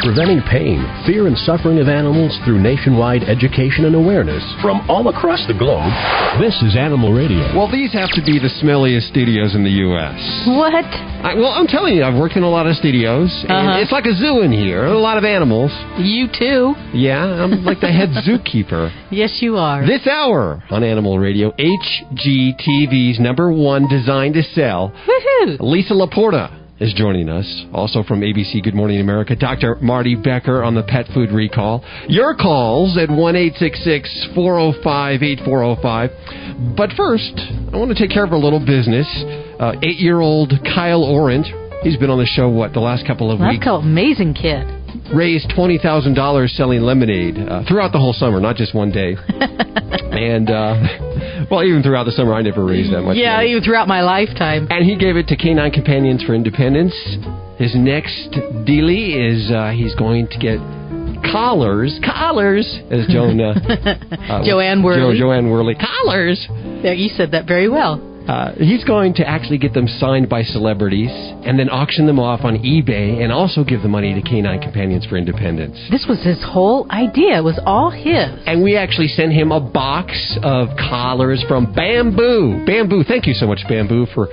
preventing pain, fear, and suffering of animals through nationwide education and awareness from all across the globe. This is Animal Radio. Well, these have to be the smelliest studios in the U.S. What? I'm telling you, I've worked in a lot of studios, and it's like a zoo in here. A lot of animals. You too. Yeah, I'm like the head zookeeper. Yes, you are. This hour on Animal Radio, HGTV's #1 Designed to Sell. Woohoo! Lisa LaPorta is joining us. Also from ABC Good Morning America, Dr. Marty Becker on the pet food recall. Your calls at 1-866-405-8405. But first, I want to take care of a little business. 8-year-old Kyle Orant, he's been on the show, the last couple of weeks. That's an amazing kid. Raised $20,000 selling lemonade throughout the whole summer, not just one day. And, even throughout the summer, I never raised that much money. Even throughout my lifetime. And he gave it to Canine Companions for Independence. His next dealie is he's going to get collars, as Joanne Worley. Joanne Worley. Collars! There, you said that very well. He's going to actually get them signed by celebrities and then auction them off on eBay and also give the money to Canine Companions for Independence. This was his whole idea. It was all his. And we actually sent him a box of collars from Bamboo. Bamboo, thank you so much, Bamboo, for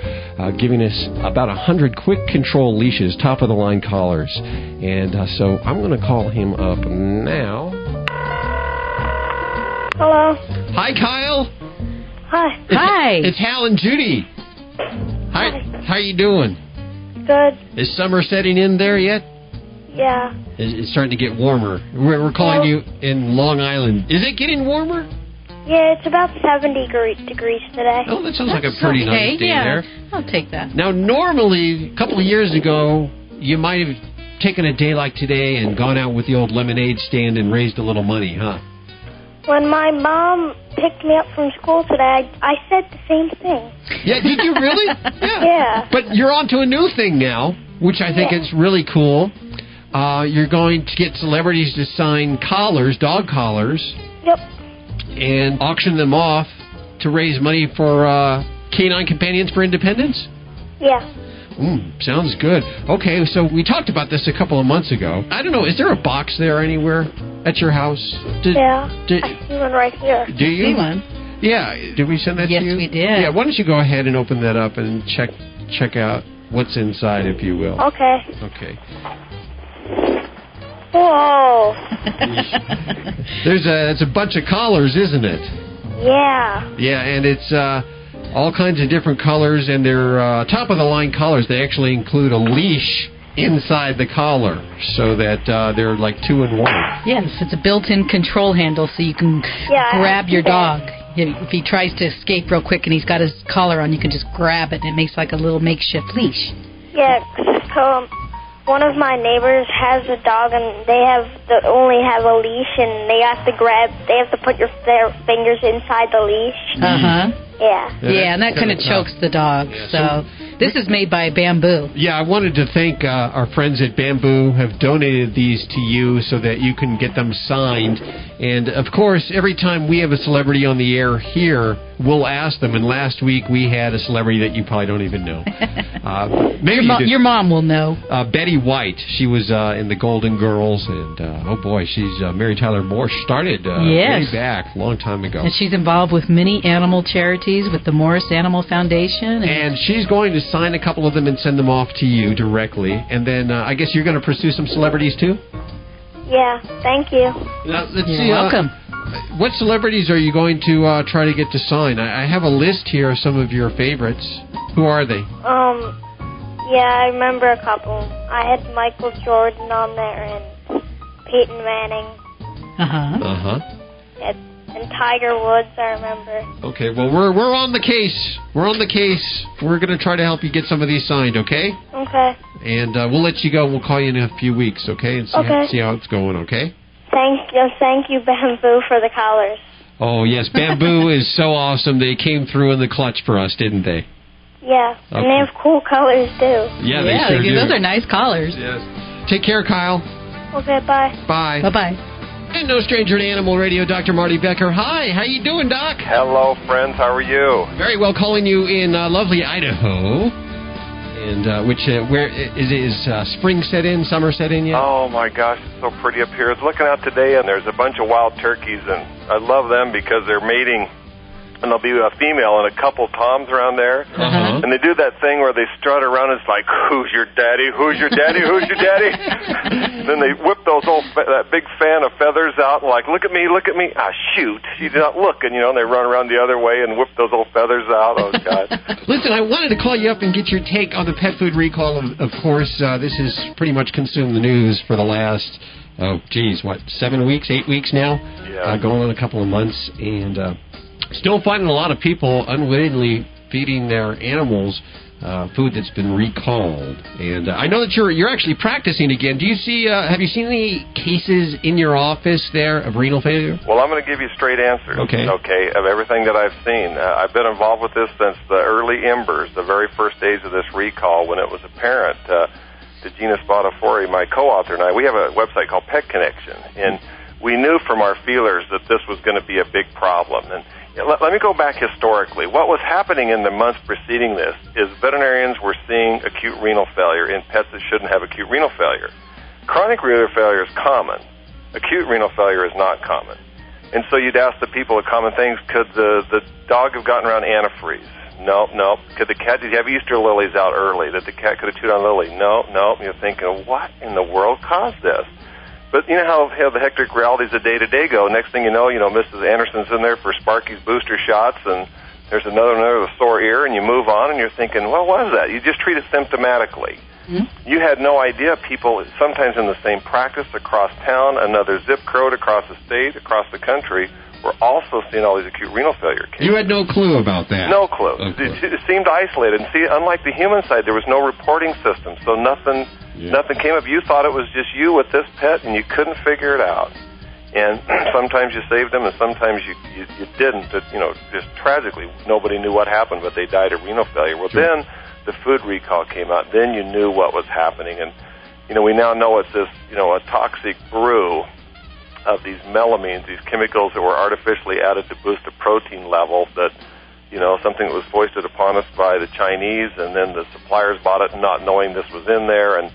giving us about 100 quick control leashes, top-of-the-line collars. And so I'm going to call him up now. Hello. Hi, Kyle. Hi. Hi. It's Hal and Judy. Hi. How you doing? Good. Is summer setting in there yet? Yeah. It's starting to get warmer. We're calling you in Long Island. Is it getting warmer? Yeah, it's about 70 degrees today. Oh, that sounds like a pretty nice day there. I'll take that. Now, normally, a couple of years ago, you might have taken a day like today and gone out with the old lemonade stand and raised a little money, huh? When my mom picked me up from school today, I said the same thing. Yeah, did you really? Yeah. But you're on to a new thing now, which I think is really cool. You're going to get celebrities to sign collars, dog collars. Yep. And auction them off to raise money for Canine Companions for Independence? Yeah. Sounds good. Okay, so we talked about this a couple of months ago. I don't know, is there a box there anywhere at your house? I see one right here. Do you? I see one. Yeah. Did we send that to you? Yes, we did. Yeah, why don't you go ahead and open that up and check out what's inside, if you will. Okay. Okay. Whoa. It's a bunch of collars, isn't it? Yeah. Yeah, and it's all kinds of different colors, and they're top-of-the-line collars. They actually include a leash inside the collar, so that they're like 2-in-1. Yes, it's a built-in control handle, so you can grab your dog. If he tries to escape real quick and he's got his collar on, you can just grab it, and it makes like a little makeshift leash. Yeah, one of my neighbors has a dog, and they only have a leash, and they have to put their fingers inside the leash. Yeah, and that kind of chokes the dog. Yeah, so this is made by Bamboo. Yeah, I wanted to thank our friends at Bamboo have donated these to you so that you can get them signed. And, of course, every time we have a celebrity on the air here, we'll ask them. And last week we had a celebrity that you probably don't even know. Maybe your mom will know. Betty White. She was in the Golden Girls. And, oh, boy, she's Mary Tyler Moore. She started way back a long time ago. And she's involved with many animal charities, with the Morris Animal Foundation. And she's going to sign a couple of them and send them off to you directly. And then I guess you're going to pursue some celebrities, too? Yeah, thank you. Now, let's see. You're welcome. What celebrities are you going to try to get to sign? I have a list here of some of your favorites. Who are they? Yeah, I remember a couple. I had Michael Jordan on there and Peyton Manning. And Tiger Woods, I remember. Okay, well, we're on the case. We're on the case. We're going to try to help you get some of these signed, okay? Okay. And we'll let you go. We'll call you in a few weeks, okay? And see how it's going, okay? Thank you, Bamboo, for the collars. Oh, yes. Bamboo is so awesome. They came through in the clutch for us, didn't they? Yeah, and they have cool colors, too. Yeah, they sure do. Those are nice collars. Yes. Take care, Kyle. Okay, bye. Bye. Bye-bye. And no stranger to Animal Radio, Dr. Marty Becker. Hi, how you doing, Doc? Hello, friends. How are you? Very well, calling you in lovely Idaho. And where is spring set in, summer set in yet? Oh my gosh, it's so pretty up here. I was looking out today, and there's a bunch of wild turkeys, and I love them because they're mating. And there'll be a female and a couple toms around there. And they do that thing where they strut around. And it's like, who's your daddy? Who's your daddy? Who's your daddy? Then they whip that big fan of feathers out and like, look at me, look at me. Ah, shoot. She's not looking, and they run around the other way and whip those old feathers out. Oh, God. Listen, I wanted to call you up and get your take on the pet food recall. Of course, this has pretty much consumed the news for the last, 7 weeks, 8 weeks now? Yeah. Going on a couple of months. And still finding a lot of people unwittingly feeding their animals food that's been recalled. And I know that you're actually practicing again. Do you see? Have you seen any cases in your office there of renal failure? Well, I'm going to give you straight answers. Okay, of everything that I've seen. I've been involved with this since the early embers, the very first days of this recall, when it was apparent to Gina Spadafori, my co-author, and I. We have a website called Pet Connection, and we knew from our feelers that this was going to be a big problem. And let me go back historically. What was happening in the months preceding this is veterinarians were seeing acute renal failure in pets that shouldn't have acute renal failure. Chronic renal failure is common. Acute renal failure is not common. And so you'd ask the people the common things. Could the dog have gotten around antifreeze? No. Could the cat, did you have Easter lilies out early that the cat could have chewed on lily? No. You're thinking, what in the world caused this? But you know how the hectic realities of day-to-day go. Next thing you know, Mrs. Anderson's in there for Sparky's booster shots, and there's another sore ear, and you move on, and you're thinking, well, what is that? You just treat it symptomatically. You had no idea people, sometimes in the same practice across town, another zip code across the state, across the country, were also seeing all these acute renal failure cases. You had no clue about that? No clue. It seemed isolated. And see, unlike the human side, there was no reporting system, so nothing came up. You thought it was just you with this pet, and you couldn't figure it out. And sometimes you saved them, and sometimes you didn't. Just tragically, nobody knew what happened, but they died of renal failure. Well, then the food recall came out. Then you knew what was happening. And, we now know it's this, a toxic brew of these melamines, these chemicals that were artificially added to boost the protein level that, something that was foisted upon us by the Chinese, and then the suppliers bought it not knowing this was in there. And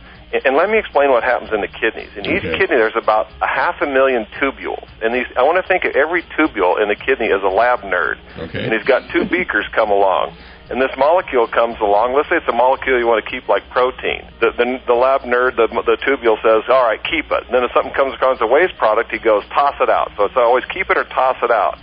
let me explain what happens in the kidneys. In each kidney, there's about 500,000 tubules. And I want to think of every tubule in the kidney as a lab nerd. And he's got two beakers come along. And this molecule comes along. Let's say it's a molecule you want to keep like protein. The lab nerd, the tubule says, all right, keep it. And then if something comes across a waste product, he goes, toss it out. So it's always keep it or toss it out.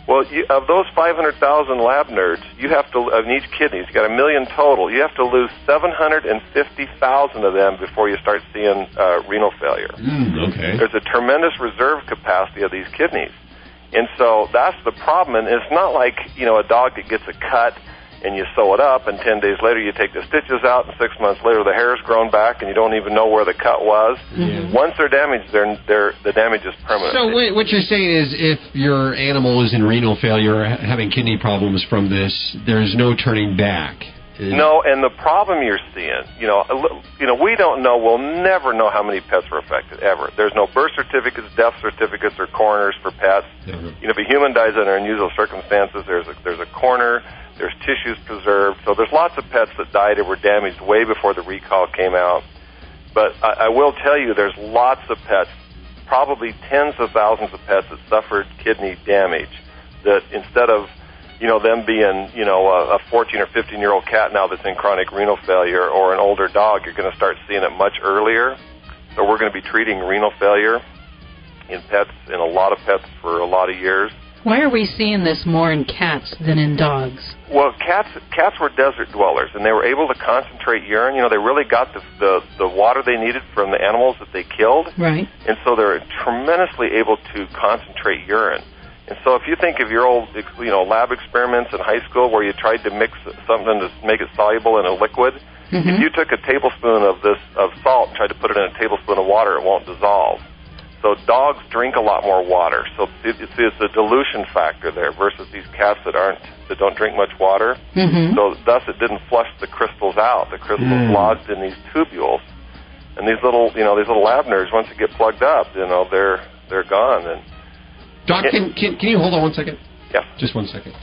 Well, of those 500,000 lab nerds, you have to, of each kidney, you got 1 million total, you have to lose 750,000 of them before you start seeing renal failure. There's a tremendous reserve capacity of these kidneys. And so that's the problem. And it's not like, a dog that gets a cut and you sew it up, and 10 days later you take the stitches out, and 6 months later the hair's grown back, and you don't even know where the cut was. Once they're damaged, the damage is permanent. So what you're saying is if your animal is in renal failure or having kidney problems from this, there's no turning back. No, and the problem you're seeing, we don't know, we'll never know how many pets were affected, ever. There's no birth certificates, death certificates, or coroners for pets. If a human dies under unusual circumstances, there's a coroner, there's tissues preserved. So there's lots of pets that died or were damaged way before the recall came out. But I will tell you, there's lots of pets, probably tens of thousands of pets that suffered kidney damage, that instead of them being, a 14 or 15-year-old cat now that's in chronic renal failure, or an older dog, you're going to start seeing it much earlier. So we're going to be treating renal failure in pets, in a lot of pets, for a lot of years. Why are we seeing this more in cats than in dogs? Well, cats were desert dwellers, and they were able to concentrate urine. They really got the water they needed from the animals that they killed. Right. And so they're tremendously able to concentrate urine. And so if you think of your old, lab experiments in high school where you tried to mix something to make it soluble in a liquid, if you took a tablespoon of salt and tried to put it in a tablespoon of water, it won't dissolve. So dogs drink a lot more water. So it's a dilution factor there versus these cats that don't drink much water. So thus it didn't flush the crystals out. The crystals lodged in these tubules, and these little lab nerds, once they get plugged up, they're gone. And Doc, can you hold on 1 second? Yeah. Just 1 second.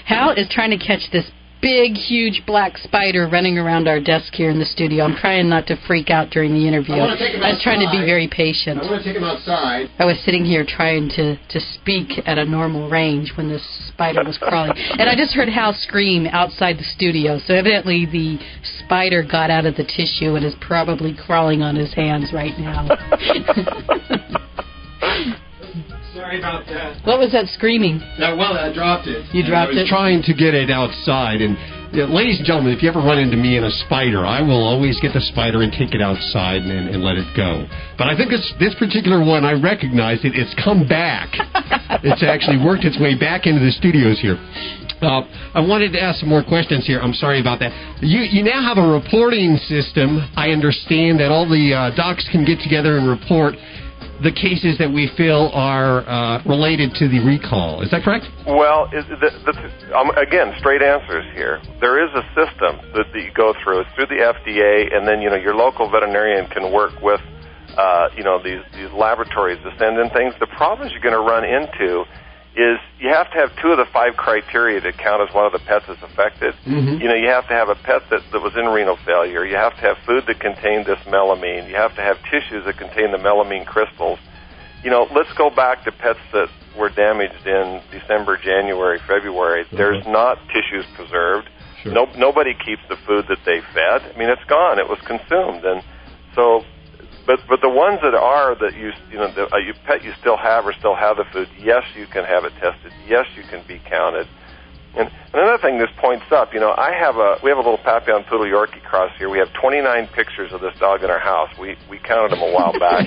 Hal is trying to catch this big, huge black spider running around our desk here in the studio. I'm trying not to freak out during the interview. I was trying to be very patient. I want to take him outside. I was sitting here trying to speak at a normal range when this spider was crawling. And I just heard Hal scream outside the studio. So evidently the spider got out of the tissue and is probably crawling on his hands right now. Sorry about that. What was that screaming? Well, I dropped it. You dropped it? I was trying to get it outside. And ladies and gentlemen, if you ever run into me in a spider, I will always get the spider and take it outside and let it go. But I think this particular one, I recognize it. It's come back. It's actually worked its way back into the studios here. I wanted to ask some more questions here. I'm sorry about that. You now have a reporting system. I understand that all the docs can get together and report the cases that we feel are related to the recall. Is that correct? Well, again, straight answers here. There is a system that you go through. It's through the FDA, and then your local veterinarian can work with these laboratories to send in things. The problems you're going to run into is you have to have 2 of the 5 criteria to count as one of the pets is affected. Mm-hmm. You have to have a pet that was in renal failure. You have to have food that contained this melamine. You have to have tissues that contain the melamine crystals. Let's go back to pets that were damaged in December, January, February. Mm-hmm. There's not tissues preserved. Sure. Nobody keeps the food that they fed. I mean, it's gone. It was consumed. And so... But the ones that are that you pet you still have or still have the food, yes, you can have it tested. Yes, you can be counted. And another thing this points up, we have a little Papillon Poodle Yorkie cross here. We have 29 pictures of this dog in our house. We counted them a while back.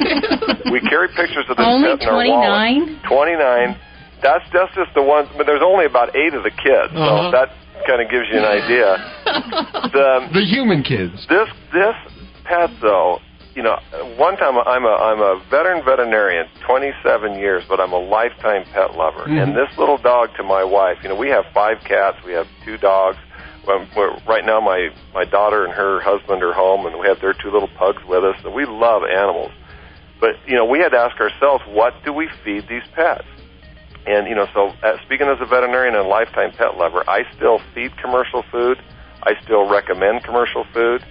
We carry pictures of this pet in our wallet. 29. That's just the ones, but there's only about 8 of the kids, so that kind of gives you an idea. The human kids. This pet, though. One time I'm a veterinarian, 27 years, but I'm a lifetime pet lover. Mm-hmm. And this little dog to my wife, we have 5 cats, we have 2 dogs. Right now my daughter and her husband are home, and we have their 2 little pugs with us. And we love animals. But, we had to ask ourselves, what do we feed these pets? And, so speaking as a veterinarian and a lifetime pet lover, I still feed commercial food. I still recommend commercial food.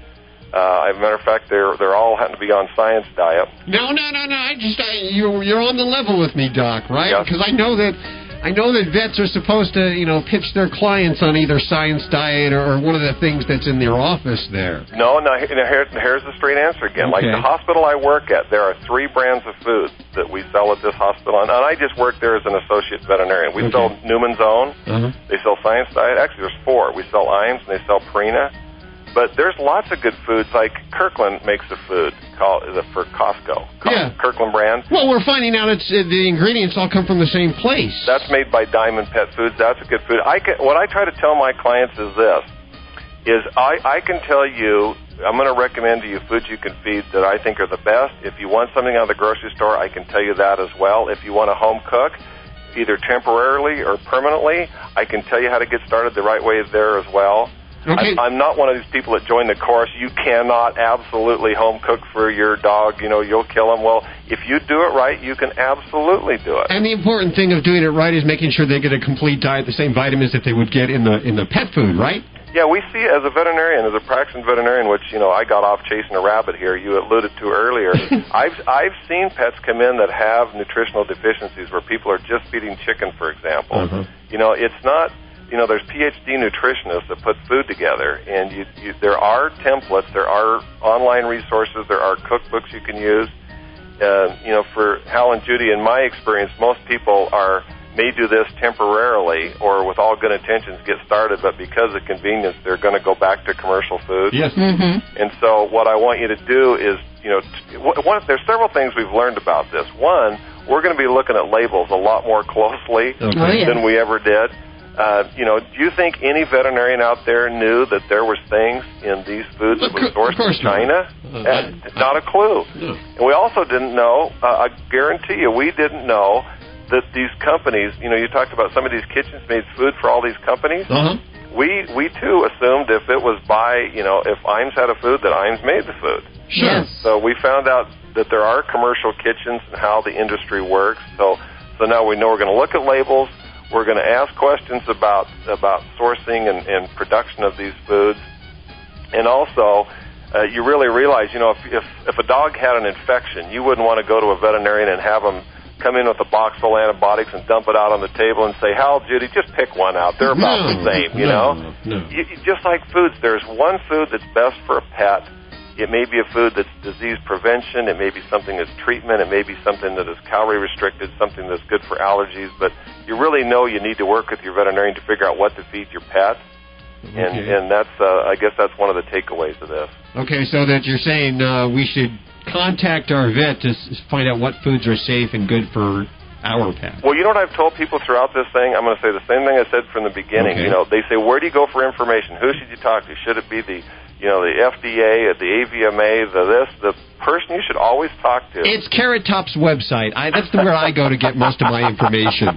As a matter of fact, they're all happen to be on science diet. No. You're on the level with me, Doc, right? Yes. Because I know that vets are supposed to, pitch their clients on either science diet or one of the things that's in their office there. No. Here's the straight answer again. Okay. Like the hospital I work at, there are 3 brands of food that we sell at this hospital, and I just work there as an associate veterinarian. We sell Newman's Own. Uh-huh. They sell science diet. Actually, there's 4. We sell Iams and they sell Purina. But there's lots of good foods, like Kirkland makes a food for Costco. Kirkland brand. Well, we're finding out the ingredients all come from the same place. That's made by Diamond Pet Foods. That's a good food. What I try to tell my clients is this, I can tell you, I'm going to recommend to you foods you can feed that I think are the best. If you want something out of the grocery store, I can tell you that as well. If you want to home cook, either temporarily or permanently, I can tell you how to get started the right way there as well. Okay. I'm not one of these people that join the chorus. You cannot absolutely home cook for your dog. You'll kill him. Well, if you do it right, you can absolutely do it. And the important thing of doing it right is making sure they get a complete diet, the same vitamins that they would get in the pet food, right? Yeah, we see as a veterinarian, as a practicing veterinarian, which, I got off chasing a rabbit here, you alluded to earlier. I've seen pets come in that have nutritional deficiencies where people are just feeding chicken, for example. Uh-huh. It's not... there's PhD nutritionists that put food together, and there are templates, there are online resources, there are cookbooks you can use. For Hal and Judy, in my experience, most people may do this temporarily or with all good intentions get started, but because of convenience, they're going to go back to commercial food. Yes. Mm-hmm. And so what I want you to do is, there's several things we've learned about this. One, we're going to be looking at labels a lot more closely than we ever did. Do you think any veterinarian out there knew that there was things in these foods that were sourced from China? Not a clue. No. And we also didn't know, I guarantee you, we didn't know that these companies, you talked about some of these kitchens made food for all these companies. Uh-huh. We too assumed if it was if Iams had a food, that Iams made the food. Sure. Yes. So we found out that there are commercial kitchens and how the industry works. So now we know we're going to look at labels. We're going to ask questions about sourcing and production of these foods. And also, you really realize, if a dog had an infection, you wouldn't want to go to a veterinarian and have them come in with a box full of antibiotics and dump it out on the table and say, "Hal, Judy, just pick one out. They're about the same, No. Just like foods, there's one food that's best for a pet. It may be a food that's disease prevention. It may be something that's treatment. It may be something that is calorie restricted, something that's good for allergies. But you really know you need to work with your veterinarian to figure out what to feed your pet. Okay. And that's, I guess that's one of the takeaways of this. Okay, so that you're saying we should contact our vet to find out what foods are safe and good for our pet. Well, you know what I've told people throughout this thing? I'm going to say the same thing I said from the beginning. Okay. They say, where do you go for information? Who should you talk to? Should it be the FDA, the AVMA, the person you should always talk to? It's Carrot Top's website. That's where I go to get most of my information.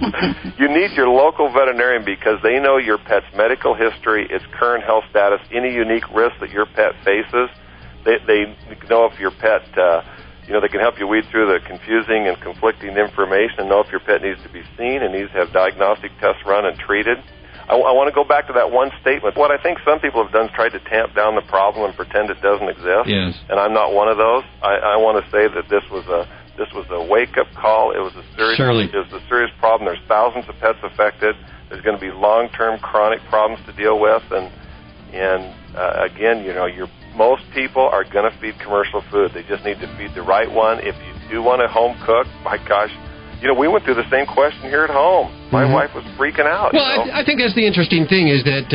You need your local veterinarian because they know your pet's medical history, its current health status, any unique risks that your pet faces. They know if your pet, they can help you weed through the confusing and conflicting information and know if your pet needs to be seen and needs to have diagnostic tests run and treated. I want to go back to that one statement. What I think some people have done is tried to tamp down the problem and pretend it doesn't exist. Yes. And I'm not one of those. I want to say that this was a wake-up call. It was a serious problem. There's thousands of pets affected. There's going to be long-term chronic problems to deal with. And again, most people are going to feed commercial food. They just need to feed the right one. If you do want to home cook, my gosh, we went through the same question here at home. My wife was freaking out. Well, I think that's the interesting thing is that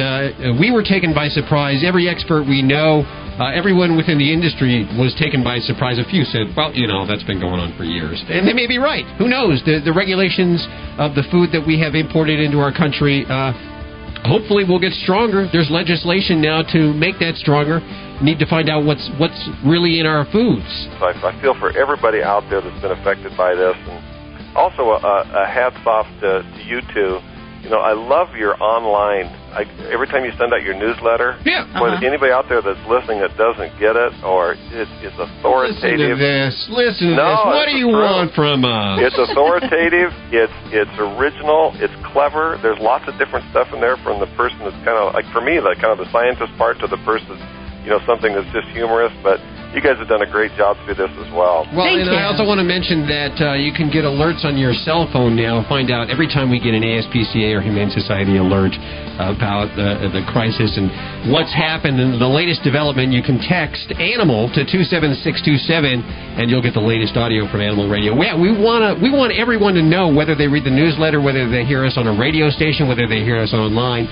we were taken by surprise. Every expert we know, everyone within the industry was taken by surprise. A few said, well, that's been going on for years. And they may be right. Who knows? The regulations of the food that we have imported into our country hopefully will get stronger. There's legislation now to make that stronger. Need to find out what's really in our foods. I feel for everybody out there that's been affected by this. And also, a hats off to you two. I love your online. Every time you send out your newsletter, anybody out there that's listening that doesn't get it or it's authoritative. Listen to this. What do you want from us? It's authoritative. It's original. It's clever. There's lots of different stuff in there from the person that's kind of like, for me, the kind of the scientist part to the person, something that's just humorous, but you guys have done a great job through this as well. Well, and I also want to mention that you can get alerts on your cell phone now. Find out every time we get an ASPCA or Humane Society alert about the crisis and what's happened and the latest development. You can text ANIMAL to 27627, and you'll get the latest audio from Animal Radio. Yeah, we want everyone to know whether they read the newsletter, whether they hear us on a radio station, whether they hear us online.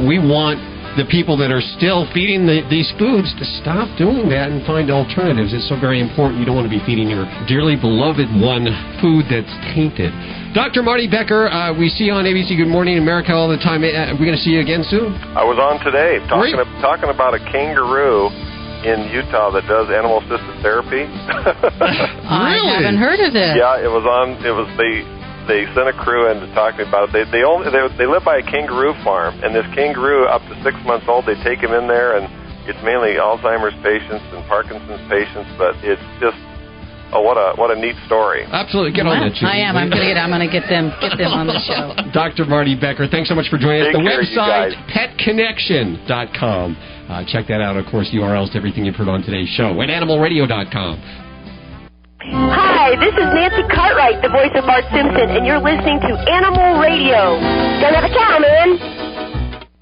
We want the people that are still feeding these foods to stop doing that and find alternatives. It's so very important. You don't want to be feeding your dearly beloved one food that's tainted. Dr. Marty Becker, we see you on ABC Good Morning America all the time. Are we going to see you again soon? I was on today talking about a kangaroo in Utah that does animal-assisted therapy. I haven't heard of it. Yeah, they sent a crew in to talk to me about it. They live by a kangaroo farm, and this kangaroo, up to 6 months old, they take him in there, and it's mainly Alzheimer's patients and Parkinson's patients, but it's just what a neat story. Absolutely, get on that. I am. I'm going to get them on the show. Dr. Marty Becker, thanks so much for joining us. The website petconnection.com. Check that out. Of course, URLs to everything you've heard on today's show at animalradio.com. Hi, this is Nancy Cartwright, the voice of Bart Simpson, and you're listening to Animal Radio. Don't have a cow, man.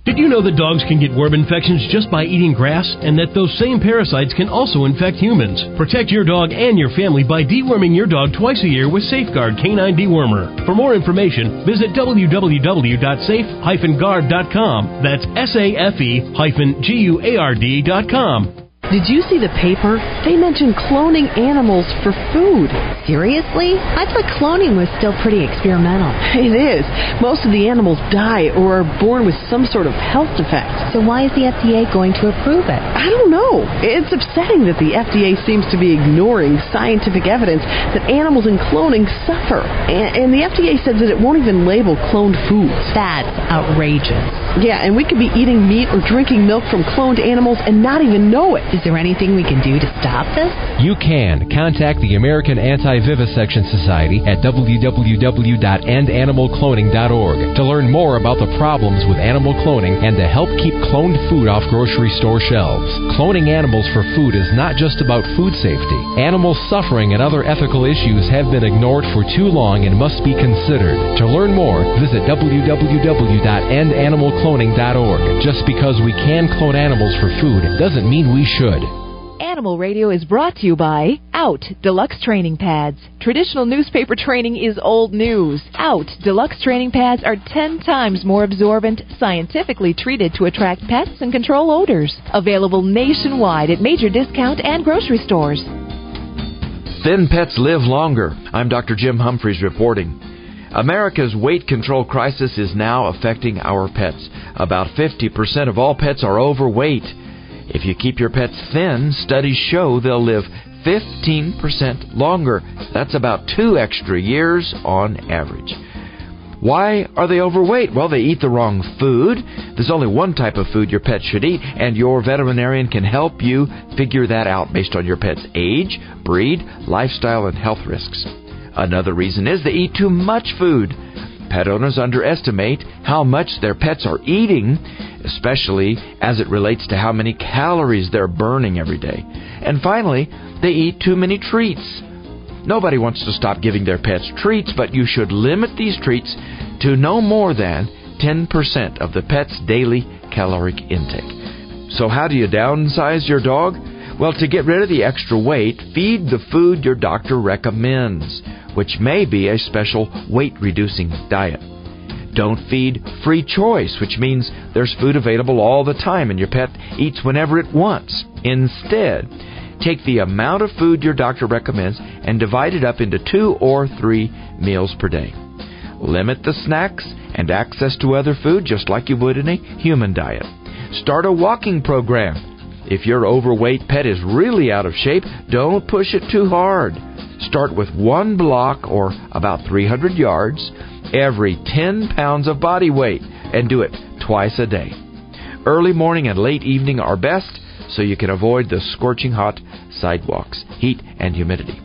Did you know that dogs can get worm infections just by eating grass, and that those same parasites can also infect humans? Protect your dog and your family by deworming your dog twice a year with Safeguard Canine Dewormer. For more information, visit www.safe-guard.com. That's SAFE-GUARD.com. Did you see the paper? They mentioned cloning animals for food. Seriously? I thought cloning was still pretty experimental. It is. Most of the animals die or are born with some sort of health defect. So why is the FDA going to approve it? I don't know. It's upsetting that the FDA seems to be ignoring scientific evidence that animals in cloning suffer. And the FDA says that it won't even label cloned foods. That's outrageous. Yeah, and we could be eating meat or drinking milk from cloned animals and not even know it. Is Is there anything we can do to stop this? You can. Contact the American Anti-Vivisection Society at www.endanimalcloning.org to learn more about the problems with animal cloning and to help keep cloned food off grocery store shelves. Cloning animals for food is not just about food safety. Animal suffering and other ethical issues have been ignored for too long and must be considered. To learn more, visit www.endanimalcloning.org. Just because we can clone animals for food doesn't mean we should. Animal Radio is brought to you by Out Deluxe Training Pads. Traditional newspaper training is old news. Out Deluxe Training Pads are 10 times more absorbent, scientifically treated to attract pets and control odors. Available nationwide at major discount and grocery stores. Thin pets live longer. I'm Dr. Jim Humphries reporting. America's weight control crisis is now affecting our pets. About 50% of all pets are overweight. If you keep your pets thin, studies show they'll live 15% longer. That's about 2 extra years on average. Why are they overweight? Well, they eat the wrong food. There's only one type of food your pet should eat, and your veterinarian can help you figure that out based on your pet's age, breed, lifestyle, and health risks. Another reason is they eat too much food. Pet owners underestimate how much their pets are eating, especially as it relates to how many calories they're burning every day. And finally, they eat too many treats. Nobody wants to stop giving their pets treats, but you should limit these treats to no more than 10% of the pet's daily caloric intake. So how do you downsize your dog? Well, to get rid of the extra weight, feed the food your doctor recommends, which may be a special weight-reducing diet. Don't feed free choice, which means there's food available all the time and your pet eats whenever it wants. Instead, take the amount of food your doctor recommends and divide it up into 2 or 3 meals per day. Limit the snacks and access to other food just like you would in a human diet. Start a walking program. If your overweight pet is really out of shape, don't push it too hard. Start with 1 block, or about 300 yards, every 10 pounds of body weight, and do it twice a day. Early morning and late evening are best, so you can avoid the scorching hot sidewalks, heat, and humidity.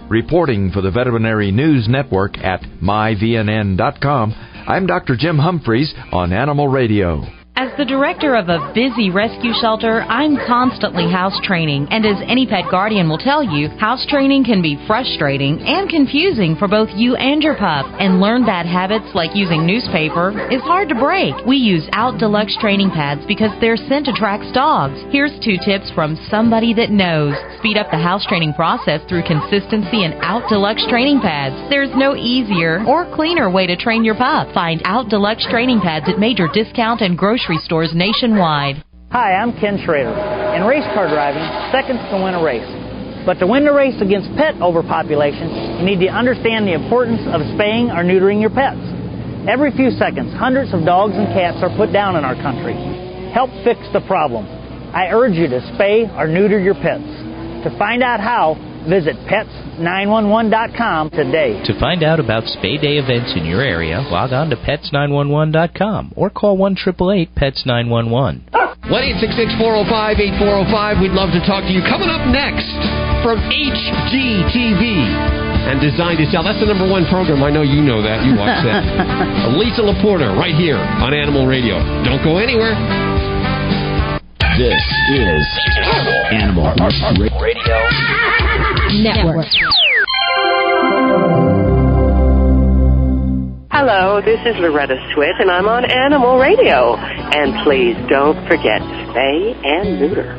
Reporting for the Veterinary News Network at myvnn.com, I'm Dr. Jim Humphries on Animal Radio. As the director of a busy rescue shelter, I'm constantly house training, and as any pet guardian will tell you, house training can be frustrating and confusing for both you and your pup, and learned bad habits like using newspaper is hard to break. We use Out Deluxe Training Pads because their scent attracts dogs. Here's 2 tips from somebody that knows. Speed up the house training process through consistency and Out Deluxe Training Pads. There's no easier or cleaner way to train your pup. Find Out Deluxe Training Pads at major discount and grocery stores nationwide. Hi, I'm Ken Schrader. In race car driving, seconds can win a race. But to win the race against pet overpopulation, you need to understand the importance of spaying or neutering your pets. Every few seconds, hundreds of dogs and cats are put down in our country. Help fix the problem. I urge you to spay or neuter your pets. To find out how, visit pets911.com today. To find out about Spay Day events in your area, log on to pets911.com or call 1-888-PETS-911. 1-866-405-8405. We'd love to talk to you. Coming up next from HGTV and Design to Sell. That's the #1 program. I know you know that. You watch that. Lisa LaPorta right here on Animal Radio. Don't go anywhere. This is Animal Radio Network. Hello, this is Loretta Swit, and I'm on Animal Radio. And please don't forget to spay and neuter.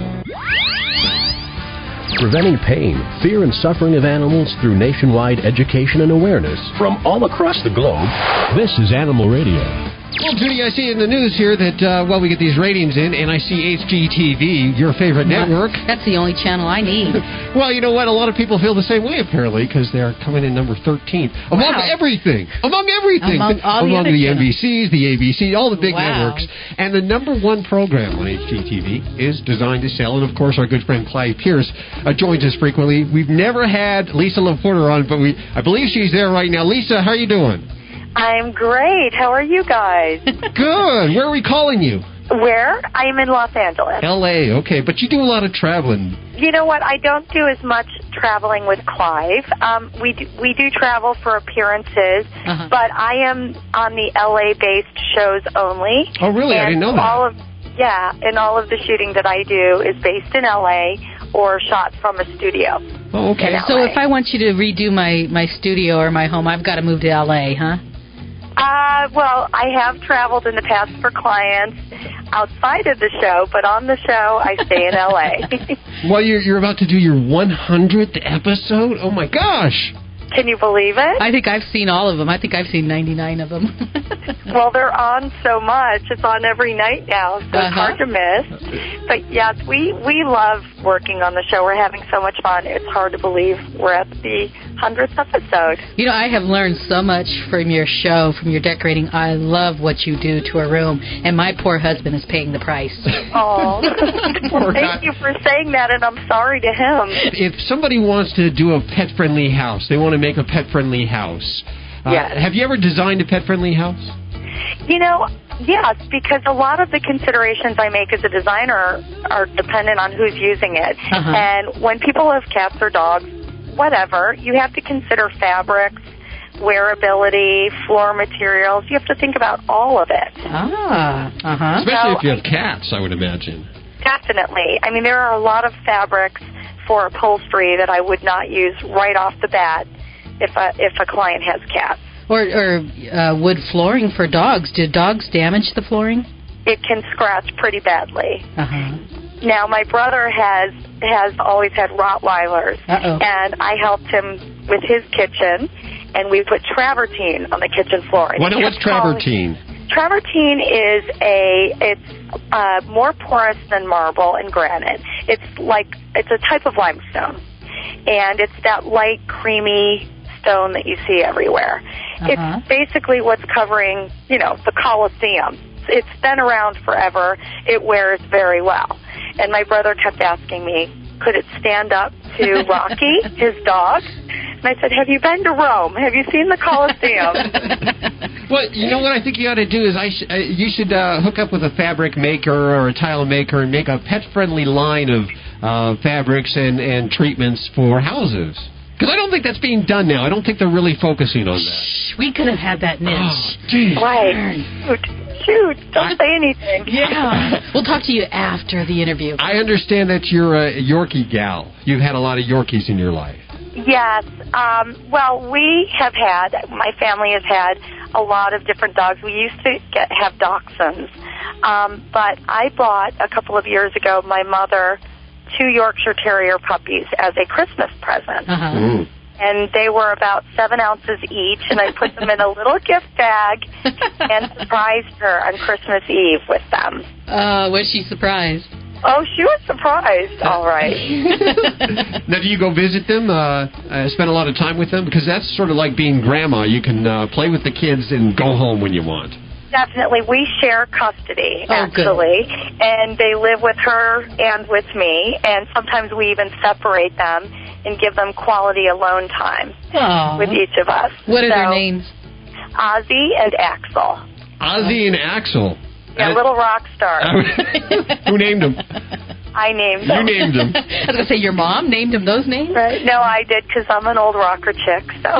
Preventing pain, fear, and suffering of animals through nationwide education and awareness from all across the globe. This is Animal Radio. Well, Judy, I see in the news here that, we get these ratings in, and I see HGTV, your favorite network. That's the only channel I need. Well, you know what? A lot of people feel the same way, apparently, because they're coming in number 13. Among everything. Among all the the NBCs, the ABC, all the big networks. And the #1 program on HGTV is Designed to Sell. And, of course, our good friend Clyde Pierce joins us frequently. We've never had Lisa LaPorta on, but I believe she's there right now. Lisa, how are you doing? I'm great. How are you guys? Good. Where are we calling you? Where? I am in Los Angeles. L.A., okay. But you do a lot of traveling. You know what? I don't do as much traveling with Clive. We do travel for appearances, but I am on the L.A.-based shows only. Oh, really? I didn't know that. And all of the shooting that I do is based in L.A. or shot from a studio. Oh, okay. So if I want you to redo my studio or my home, I've got to move to L.A., huh? Well, I have traveled in the past for clients outside of the show, but on the show, I stay in L.A. Well, you're about to do your 100th episode? Oh, my gosh. Can you believe it? I think I've seen all of them. I think I've seen 99 of them. Well, they're on so much. It's on every night now, so it's hard to miss. But, yes, we love working on the show. We're having so much fun. It's hard to believe we're at the 100th episode. You know, I have learned so much from your show, from your decorating. I love what you do to a room, and my poor husband is paying the price. Oh, well, thank you for saying that, and I'm sorry to him. If somebody wants to do a pet-friendly house, they want to make a pet-friendly house. Yes. Have you ever designed a pet-friendly house? You know, yes, because a lot of the considerations I make as a designer are dependent on who's using it. And when people have cats or dogs, whatever, you have to consider fabrics, wearability, floor materials. You have to think about all of it. Especially if you have cats, I would imagine. Definitely. I mean, there are a lot of fabrics for upholstery that I would not use right off the bat if a client has cats. Or wood flooring for dogs. Do dogs damage the flooring? It can scratch pretty badly. Now, my brother has always had Rottweilers, and I helped him with his kitchen, and we put travertine on the kitchen floor. What's travertine? Travertine is it's more porous than marble and granite. It's a type of limestone, and it's that light, creamy stone that you see everywhere. It's basically what's covering, the Colosseum. It's been around forever. It wears very well. And my brother kept asking me, could it stand up to Rocky, his dog? And I said, have you been to Rome? Have you seen the Colosseum? Well, you know what I think you ought to do is you should hook up with a fabric maker or a tile maker and make a pet-friendly line of fabrics and treatments for houses. Because I don't think that's being done now. I don't think they're really focusing on that. Shh, we could have had that niche. Oh, geez. Right. Shoot, don't say anything. Yeah. We'll talk to you after the interview. I understand that you're a Yorkie gal. You've had a lot of Yorkies in your life. Yes. Well, my family has had a lot of different dogs. We used to have dachshunds. But I bought, a couple of years ago, my mother 2 Yorkshire Terrier puppies as a Christmas present. And they were about 7 ounces each, and I put them in a little gift bag and surprised her on Christmas Eve with them. Was she surprised? Oh, she was surprised, all right. Now, do you go visit them, spend a lot of time with them? Because that's sort of like being grandma. You can play with the kids and go home when you want. Definitely. We share custody, actually, and they live with her and with me, and sometimes we even separate them and give them quality alone time with each of us. What are their names? Ozzy and Axel. Ozzy and Axel. Yeah, little rock stars. Who named them? I named them. You named them. I was going to say, your mom named them those names? Right. No, I did, because I'm an old rocker chick, so...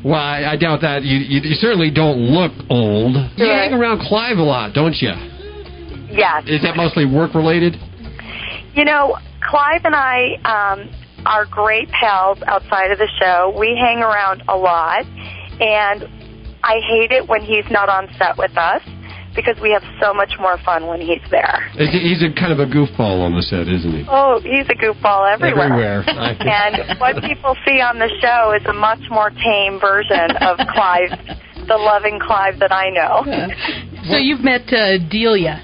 Well, I doubt that. You certainly don't look old. You hang around Clive a lot, don't you? Yes. Is that mostly work-related? Clive and I are great pals outside of the show. We hang around a lot, and I hate it when he's not on set with us, because we have so much more fun when he's there. He's a kind of a goofball on the set, isn't he? Oh, he's a goofball everywhere. And what people see on the show is a much more tame version of Clive, the loving Clive that I know. So you've met Delia.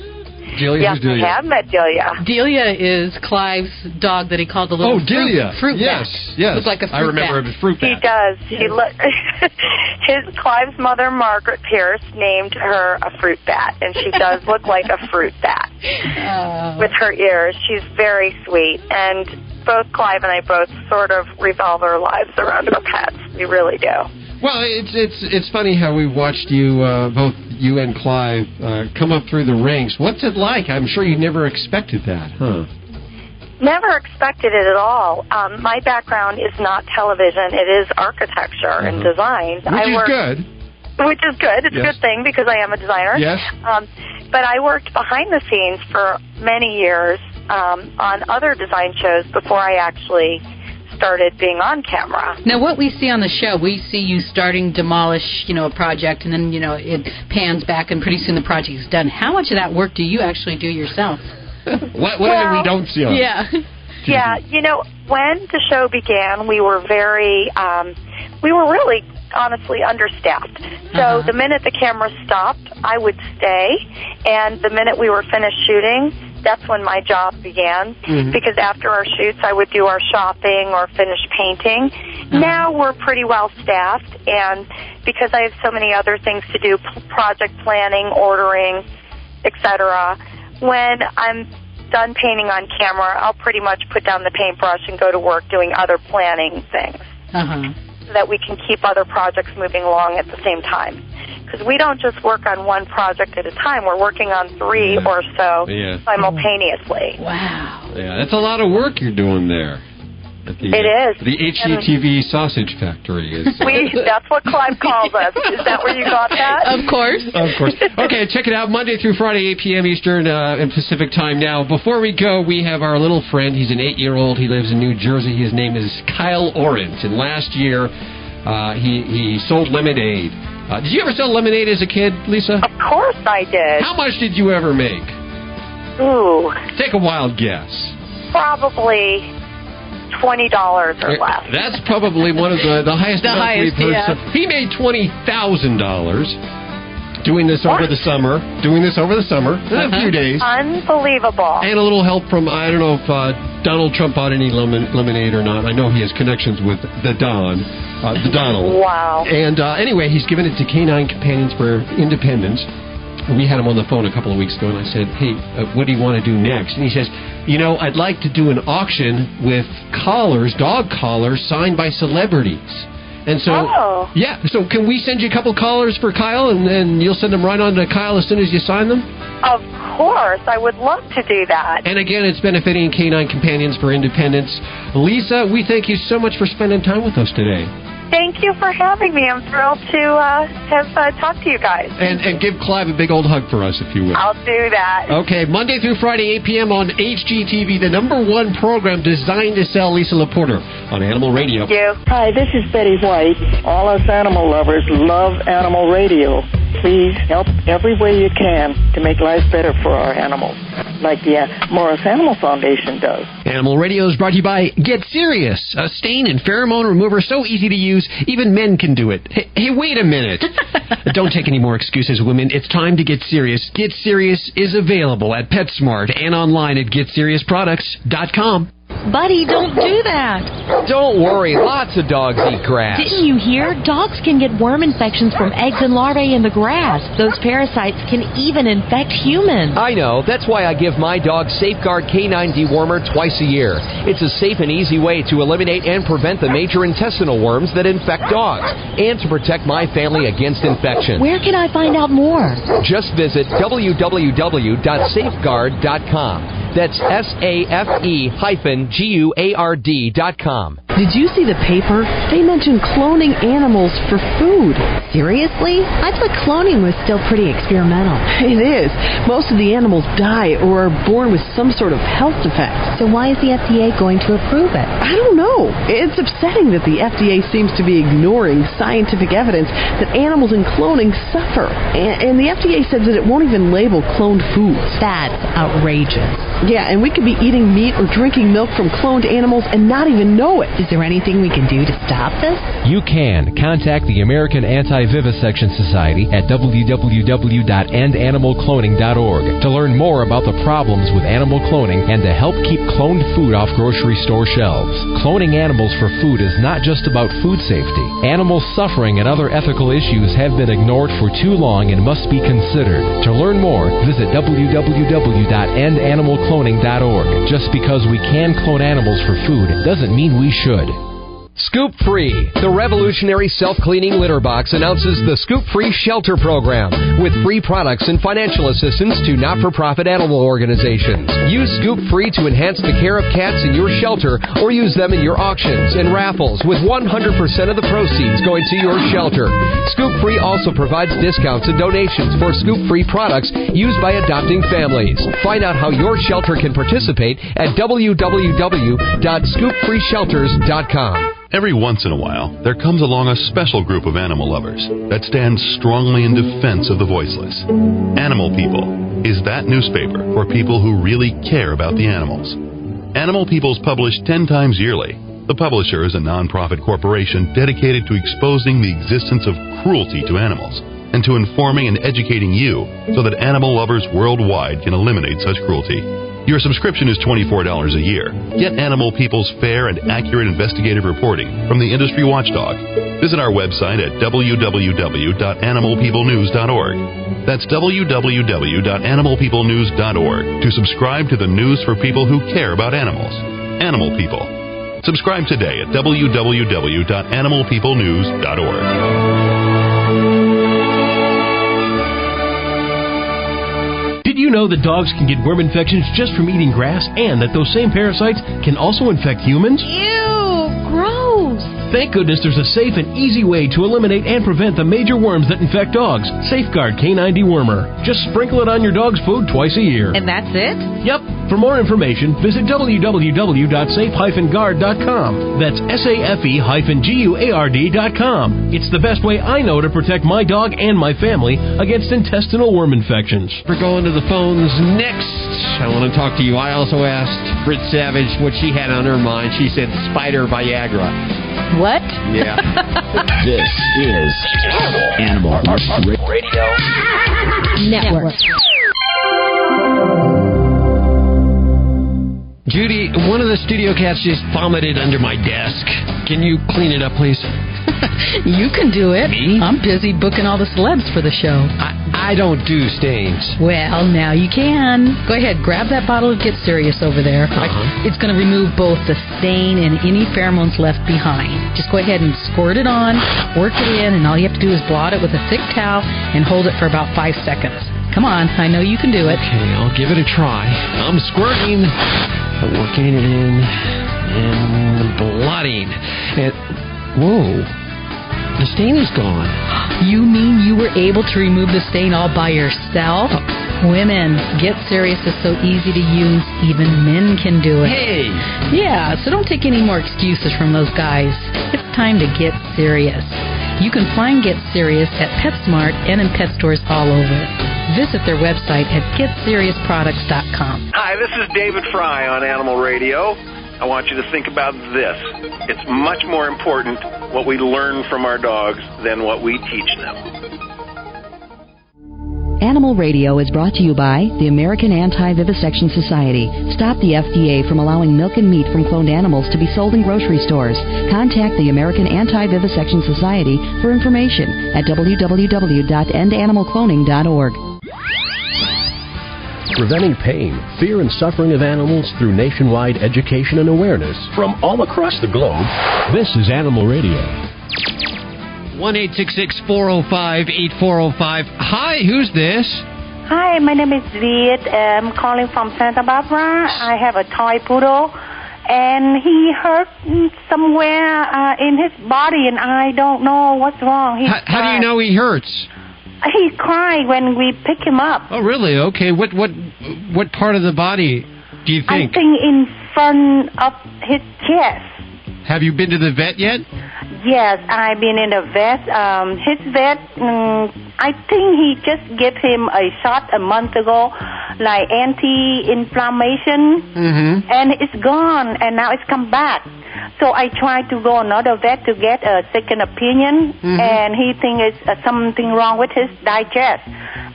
Delia? Yes, I have met Delia. Delia is Clive's dog that he called the little fruit bat. Yes. Looks like a fruit I remember bat. it was fruit bat. He does. Clive's mother, Margaret Pierce, named her a fruit bat, and she does look like a fruit bat with her ears. She's very sweet, and both Clive and I both sort of revolve our lives around our pets. We really do. Well, it's funny how we watched you, both you and Clive, come up through the ranks. What's it like? I'm sure you never expected that, huh? Never expected it at all. My background is not television. It is architecture and design. Which is good. It's a good thing because I am a designer. Yes. But I worked behind the scenes for many years on other design shows before I actually started being on camera. Now, what we see on the show, we see you starting demolish, a project, and then, it pans back, and pretty soon the project is done. How much of that work do you actually do yourself? What is it we don't see on? Yeah. Yeah, when the show began, we were really honestly understaffed. So the minute the camera stopped, I would stay, and the minute we were finished shooting, that's when my job began, because after our shoots, I would do our shopping or finish painting. Now we're pretty well staffed, and because I have so many other things to do, project planning, ordering, etc., when I'm done painting on camera, I'll pretty much put down the paintbrush and go to work doing other planning things so that we can keep other projects moving along at the same time. Because we don't just work on one project at a time. We're working on 3 or so simultaneously. Wow. Yeah, that's a lot of work you're doing there. It is. The HGTV sausage factory is. That's what Clive calls us. Is that where you got that? Of course. Of course. Okay, check it out Monday through Friday, 8 p.m. Eastern and Pacific time. Now, before we go, we have our little friend. He's an 8-year-old. He lives in New Jersey. His name is Kyle Orent. And last year, he sold lemonade. Did you ever sell lemonade as a kid, Lisa? Of course I did. How much did you ever make? Ooh. Take a wild guess. Probably $20 or less. That's probably one of the highest amounts we've heard. Yeah. So he made $20,000 doing this over the summer. In a few days. Unbelievable. And a little help from, I don't know if Donald Trump bought any lemonade or not. I know he has connections with the Donald. Wow. And anyway, he's given it to Canine Companions for Independence. We had him on the phone a couple of weeks ago, and I said, hey, what do you want to do next? And he says, I'd like to do an auction with dog collars, signed by celebrities. And so, so can we send you a couple collars for Kyle, and then you'll send them right on to Kyle as soon as you sign them? Of course. I would love to do that. And again, it's benefiting Canine Companions for Independence. Lisa, we thank you so much for spending time with us today. Thank you for having me. I'm thrilled to have talked to you guys. And give Clive a big old hug for us, if you will. I'll do that. Okay, Monday through Friday, 8 p.m. on HGTV, the #1 program designed to sell, Lisa LaPorta on Animal Radio. Thank you. Hi, this is Betty White. All us animal lovers love Animal Radio. Please help every way you can to make life better for our animals, like the Morris Animal Foundation does. Animal Radio is brought to you by Get Serious, a stain and pheromone remover so easy to use, even men can do it. Hey, wait a minute. Don't take any more excuses, women. It's time to get serious. Get Serious is available at PetSmart and online at GetSeriousProducts.com. Buddy, don't do that. Don't worry, lots of dogs eat grass. Didn't you hear? Dogs can get worm infections from eggs and larvae in the grass. Those parasites can even infect humans. I know. That's why I give my dog Safeguard Canine Dewormer twice a year. It's a safe and easy way to eliminate and prevent the major intestinal worms that infect dogs, and to protect my family against infection. Where can I find out more? Just visit www.safeguard.com. That's SAFE-GUARD.com. Did you see the paper? They mentioned cloning animals for food. Seriously? I thought cloning was still pretty experimental. It is. Most of the animals die or are born with some sort of health defect. So why is the FDA going to approve it? I don't know. It's upsetting that the FDA seems to be ignoring scientific evidence that animals in cloning suffer. And the FDA says that it won't even label cloned foods. That's outrageous. Yeah, and we could be eating meat or drinking milk from cloned animals and not even know it. Is there anything we can do to stop this? You can. Contact the American Anti-Vivisection Society at www.endanimalcloning.org to learn more about the problems with animal cloning and to help keep cloned food off grocery store shelves. Cloning animals for food is not just about food safety. Animal suffering and other ethical issues have been ignored for too long and must be considered. To learn more, visit www.endanimalcloning.org. Just because we can clone animals for food doesn't mean we should. Scoop Free, the revolutionary self-cleaning litter box, announces the Scoop Free Shelter Program with free products and financial assistance to not-for-profit animal organizations. Use Scoop Free to enhance the care of cats in your shelter or use them in your auctions and raffles with 100% of the proceeds going to your shelter. Scoop Free also provides discounts and donations for Scoop Free products used by adopting families. Find out how your shelter can participate at www.scoopfreeshelters.com. Every once in a while, there comes along a special group of animal lovers that stands strongly in defense of the voiceless. Animal People is that newspaper for people who really care about the animals. Animal People's published 10 times yearly. The publisher is a non-profit corporation dedicated to exposing the existence of cruelty to animals and to informing and educating you so that animal lovers worldwide can eliminate such cruelty. Your subscription is $24 a year. Get Animal People's fair and accurate investigative reporting from the industry watchdog. Visit our website at www.animalpeoplenews.org. That's www.animalpeoplenews.org to subscribe to the news for people who care about animals. Animal People. Subscribe today at www.animalpeoplenews.org. Did you know that dogs can get worm infections just from eating grass, and that those same parasites can also infect humans? Ew, gross. Thank goodness there's a safe and easy way to eliminate and prevent the major worms that infect dogs. Safeguard Canine Dewormer. Just sprinkle it on your dog's food twice a year. And that's it? Yep. For more information, visit www.safe-guard.com. That's SAFE-GUARD.com. It's the best way I know to protect my dog and my family against intestinal worm infections. We're going to the phones next. I want to talk to you. I also asked Britt Savage what she had on her mind. She said spider Viagra. What? Yeah. This is Animal Radio Network. Judy, one of the studio cats just vomited under my desk. Can you clean it up, please? You can do it. Me? I'm busy booking all the celebs for the show. I don't do stains. Well, now you can. Go ahead, grab that bottle of Get Serious over there. It's going to remove both the stain and any pheromones left behind. Just go ahead and squirt it on, work it in, and all you have to do is blot it with a thick towel and hold it for about 5 seconds. Come on, I know you can do it. Okay, I'll give it a try. I'm squirting, working it in, and blotting. And, whoa. The stain is gone. You mean you were able to remove the stain all by yourself? Women, Get Serious is so easy to use, even men can do it. Hey! Yeah, so don't take any more excuses from those guys. It's time to get serious. You can find Get Serious at PetSmart and in pet stores all over. Visit their website at GetSeriousProducts.com. Hi, this is David Fry on Animal Radio. I want you to think about this. It's much more important what we learn from our dogs than what we teach them. Animal Radio is brought to you by the American Anti-Vivisection Society. Stop the FDA from allowing milk and meat from cloned animals to be sold in grocery stores. Contact the American Anti-Vivisection Society for information at www.endanimalcloning.org. Preventing pain, fear, and suffering of animals through nationwide education and awareness from all across the globe. This is Animal Radio. 1-866-405-8405. Hi, who's this? Hi, my name is Viet. I'm calling from Santa Barbara. I have a toy poodle, and he hurt somewhere in his body, and I don't know what's wrong. How do you know he hurts? He cried when we pick him up. Oh, really? Okay. What part of the body do you think? I think in front of his chest. Have you been to the vet yet? Yes, I've been in the vet. His vet, I think he just gave him a shot a month ago, like anti-inflammation, and it's gone, and now it's come back. So I tried to go another vet to get a second opinion, and he thinks it's something wrong with his digest,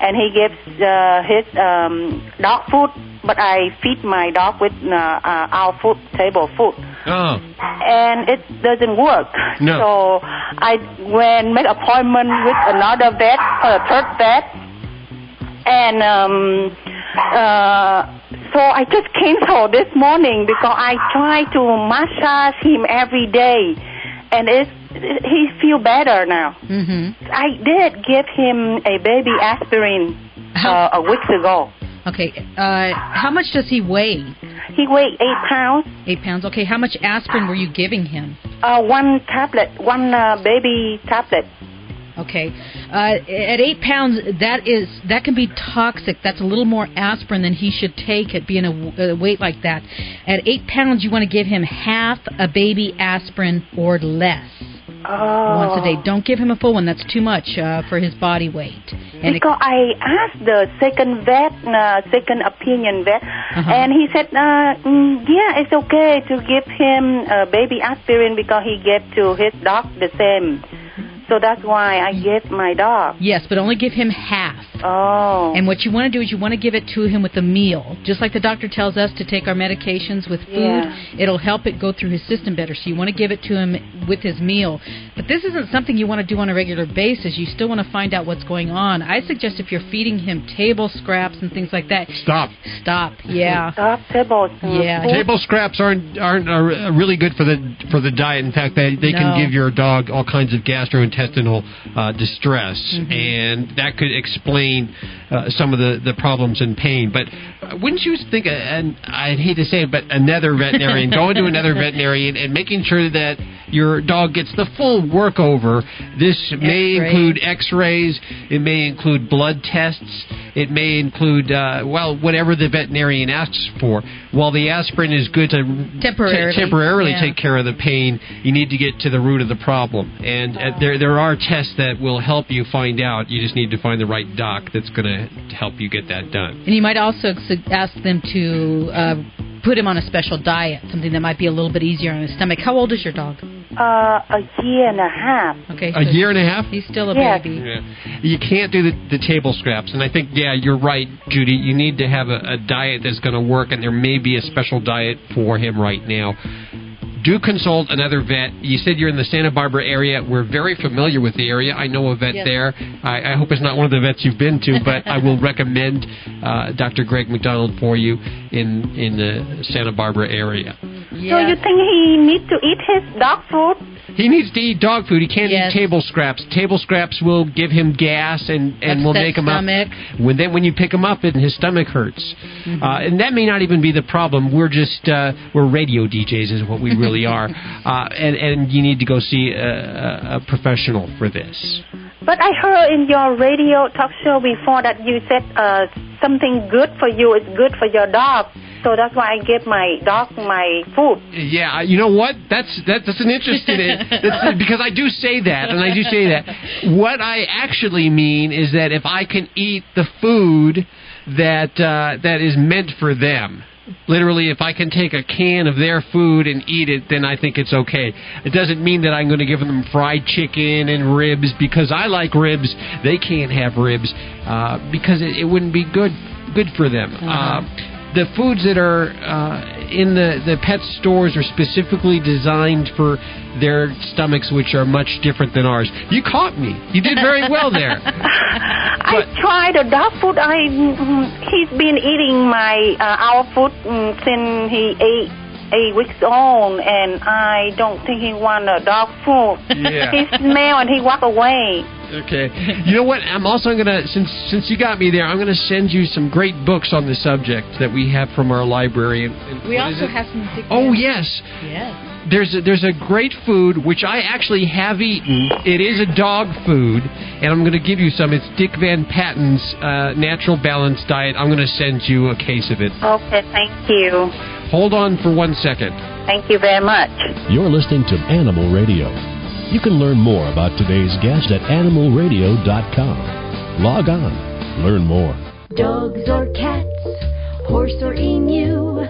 and he gives his dog food, but I feed my dog with our food, table food. Oh. And it doesn't work. No. So I went make appointment with another vet, a third vet, and so I just canceled this morning because I try to massage him every day. and he feel better now. Mm-hmm. I did give him a baby aspirin a week ago. Okay. How much does he weigh? He weighs 8 pounds. 8 pounds. Okay. How much aspirin were you giving him? One tablet, one baby tablet. Okay. At 8 pounds, that can be toxic. That's a little more aspirin than he should take at being a weight like that. At 8 pounds, you want to give him half a baby aspirin or less. Once a day. Don't give him a full one. That's too much for his body weight. And because I asked the second opinion vet, and he said, yeah, it's okay to give him baby aspirin because he gave to his dog the same. So that's why I gave my dog. Yes, but only give him half. Oh. And what you want to do is you want to give it to him with a meal. Just like the doctor tells us to take our medications with food, it'll help it go through his system better. So you want to give it to him with his meal. But this isn't something you want to do on a regular basis. You still want to find out what's going on. I suggest if you're feeding him table scraps and things like that. Stop. Yeah. Stop table scraps. Yeah. Table scraps aren't really good for the diet. In fact, they can give your dog all kinds of gastrointestinal distress, and that could explain some of the problems and pain. But wouldn't you think, and I'd hate to say it, but another veterinarian, going to another veterinarian and making sure that your dog gets the full workover. This may include x-rays, it may include blood tests, it may include, whatever the veterinarian asks for. While the aspirin is good to temporarily take care of the pain, you need to get to the root of the problem. And there are tests that will help you find out. You just need to find the right doc that's going to help you get that done. And you might also ask them to put him on a special diet, something that might be a little bit easier on his stomach. How old is your dog? A year and a half. Okay. A year and a half? He's still a baby. Yeah. You can't do the table scraps. And I think, you're right, Judy. You need to have a diet that's going to work, and there may be a special diet for him right now. Do consult another vet. You said you're in the Santa Barbara area. We're very familiar with the area. I know a vet there. I hope it's not one of the vets you've been to, but I will recommend Dr. Greg McDonald for you in the Santa Barbara area. Yeah. So you think he needs to eat his dog food? He needs to eat dog food. He can't eat table scraps. Table scraps will give him gas and will make him up. When you pick him up, his stomach hurts. And that may not even be the problem. We're radio DJs is what we really are. And you need to go see a professional for this. But I heard in your radio talk show before that you said something good for you is good for your dog. So that's why I give my dog my food. Yeah, you know what? That's an interesting because I do say that, and I do say that. What I actually mean is that if I can eat the food that is meant for them. Literally, if I can take a can of their food and eat it, then I think it's okay. It doesn't mean that I'm going to give them fried chicken and ribs because I like ribs. They can't have ribs because it wouldn't be good for them. The foods that are in the pet stores are specifically designed for their stomachs, which are much different than ours. You caught me. You did very well there. I tried the dog food. He's been eating our food since he 8 weeks old, and I don't think he want a dog food. Yeah. He smelled and he walked away. Okay. You know what? I'm also going to, since you got me there, I'm going to send you some great books on the subject that we have from our library. And we also have some... Oh, yes. Yes. There's a great food, which I actually have eaten. It is a dog food, and I'm going to give you some. It's Dick Van Patten's Natural Balance Diet. I'm going to send you a case of it. Okay, thank you. Hold on for 1 second. Thank you very much. You're listening to Animal Radio. You can learn more about today's guest at animalradio.com. Log on. Learn more. Dogs or cats, horse or emu,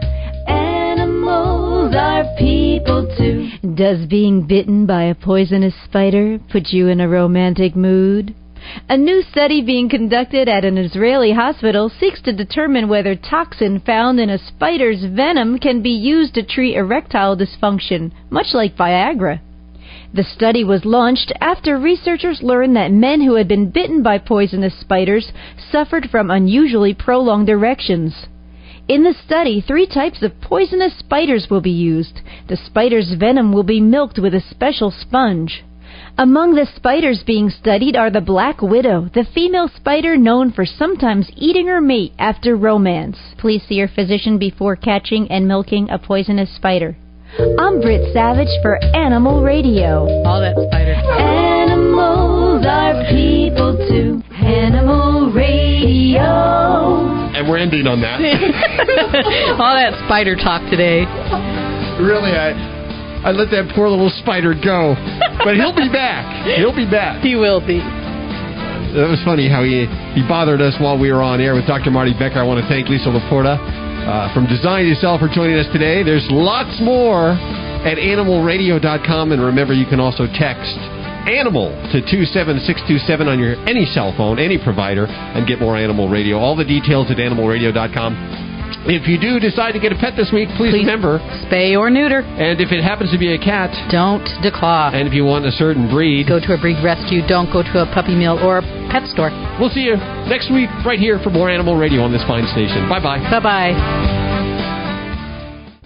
animals are people too. Does being bitten by a poisonous spider put you in a romantic mood? A new study being conducted at an Israeli hospital seeks to determine whether toxin found in a spider's venom can be used to treat erectile dysfunction, much like Viagra. The study was launched after researchers learned that men who had been bitten by poisonous spiders suffered from unusually prolonged erections. In the study, 3 types of poisonous spiders will be used. The spider's venom will be milked with a special sponge. Among the spiders being studied are the black widow, the female spider known for sometimes eating her mate after romance. Please see your physician before catching and milking a poisonous spider. I'm Britt Savage for Animal Radio. All that spider. Animals are people too. Animal Radio. And we're ending on that. All that spider talk today. Really, I let that poor little spider go. But he'll be back. He'll be back. He will be. That was funny how he bothered us while we were on air with Dr. Marty Becker. I want to thank Lisa LaPorta from Design Yourself for joining us today. There's lots more at animalradio.com. And remember, you can also text ANIMAL to 27627 on your any cell phone, any provider, and get more Animal Radio. All the details at animalradio.com. If you do decide to get a pet this week, please remember, spay or neuter. And if it happens to be a cat, don't declaw. And if you want a certain breed, go to a breed rescue. Don't go to a puppy mill or a pet store. We'll see you next week right here for more Animal Radio on this fine station. Bye-bye. Bye-bye.